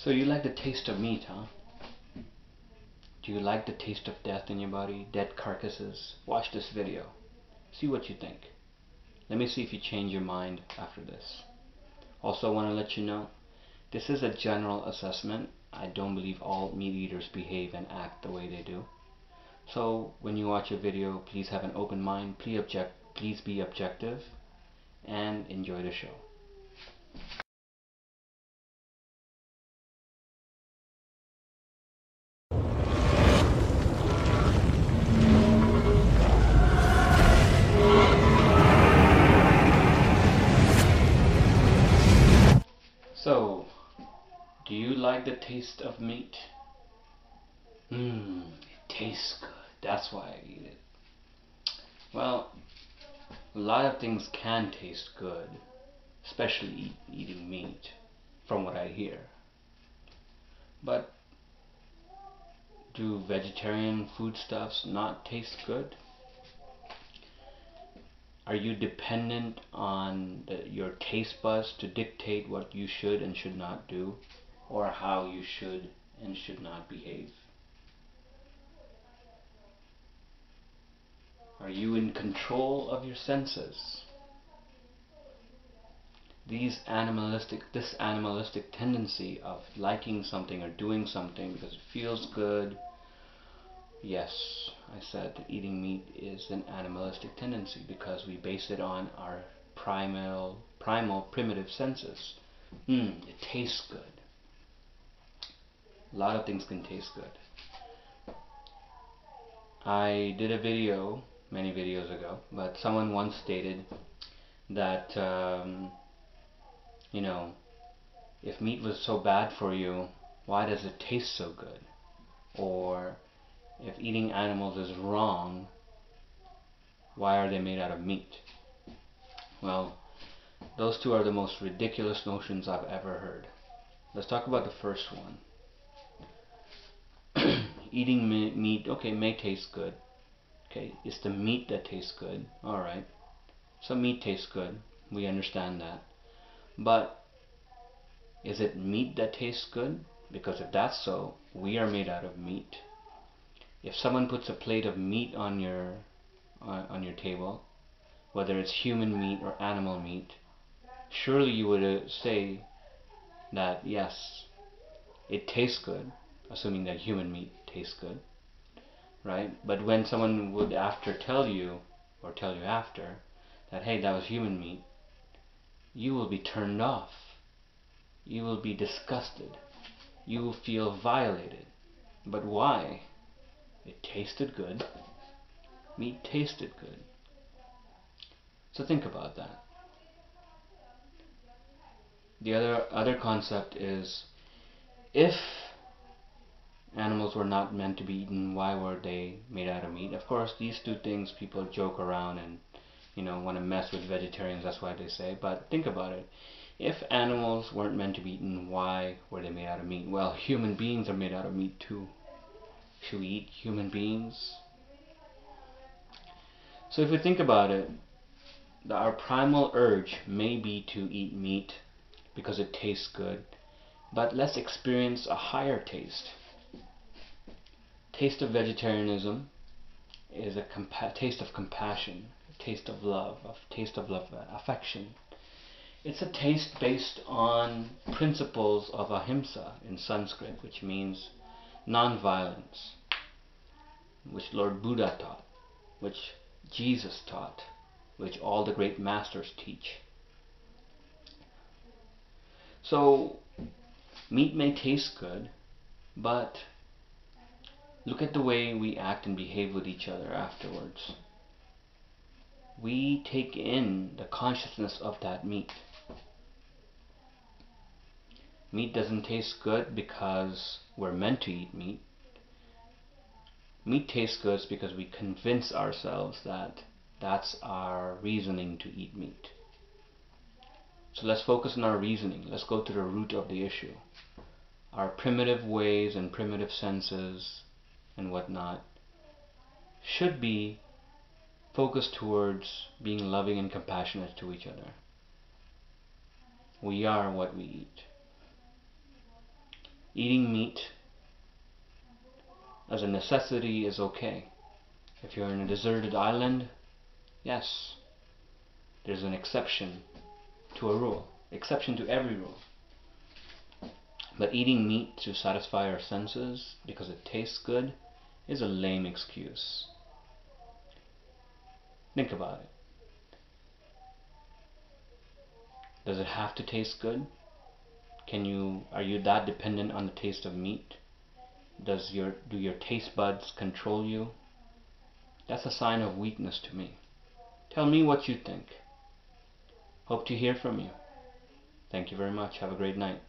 So you like the taste of meat, huh? Do you like the taste of death in your body? Dead carcasses? Watch this video. See what you think. Let me see if you change your mind after this. Also, I want to let you know, this is a general assessment. I don't believe all meat eaters behave and act the way they do. So when you watch a video, please have an open mind, please be objective, and enjoy the show. So, do you like the taste of meat? It tastes good. That's why I eat it. Well, a lot of things can taste good, especially eating meat, from what I hear. But do vegetarian foodstuffs not taste good? Are you dependent on your taste buds to dictate what you should and should not do, or how you should and should not behave? Are you in control of your senses? This animalistic tendency of liking something or doing something because it feels good. Yes, I said that eating meat is an animalistic tendency because we base it on our primal, primitive senses. It tastes good. A lot of things can taste good. I did a video many videos ago, but someone once stated that if meat was so bad for you, why does it taste so good? Or if eating animals is wrong, why are they made out of meat? Well, those two are the most ridiculous notions I've ever heard. Let's talk about the first one. Eating meat, okay, may taste good. Okay, it's the meat that tastes good. Alright. So meat tastes good. We understand that. But is it meat that tastes good? Because if that's so, we are made out of meat. If someone puts a plate of meat on your table, whether it's human meat or animal meat, surely you would say that yes, it tastes good, assuming that human meat tastes good, right? But when someone would tell you after that, hey, that was human meat, you will be turned off. You will be disgusted. You will feel violated. But why? It tasted good. Meat tasted good. So think about that. The other concept is, if animals were not meant to be eaten, why were they made out of meat? Of course, these two things people joke around and want to mess with vegetarians, that's why they say. But think about it. If animals weren't meant to be eaten, why were they made out of meat? Well, human beings are made out of meat too. Should we eat human beings? So if we think about it, our primal urge may be to eat meat because it tastes good, but let's experience a higher taste. Taste of vegetarianism is a taste of compassion, a taste of love, affection. It's a taste based on principles of ahimsa in Sanskrit, which means non-violence, which Lord Buddha taught, which Jesus taught, which all the great masters teach. So, meat may taste good, but look at the way we act and behave with each other afterwards. We take in the consciousness of that meat. Meat doesn't taste good because we're meant to eat meat. Meat tastes good because we convince ourselves that that's our reasoning to eat meat. So let's focus on our reasoning. Let's go to the root of the issue. Our primitive ways and primitive senses and whatnot should be focused towards being loving and compassionate to each other. We are what we eat. Eating meat as a necessity is okay. If you're in a deserted island, yes, there's an exception to a rule, exception to every rule. But eating meat to satisfy our senses because it tastes good is a lame excuse. Think about it. Does it have to taste good? Are you that dependent on the taste of meat? Do your taste buds control you? That's a sign of weakness to me. Tell me what you think. Hope to hear from you. Thank you very much. Have a great night.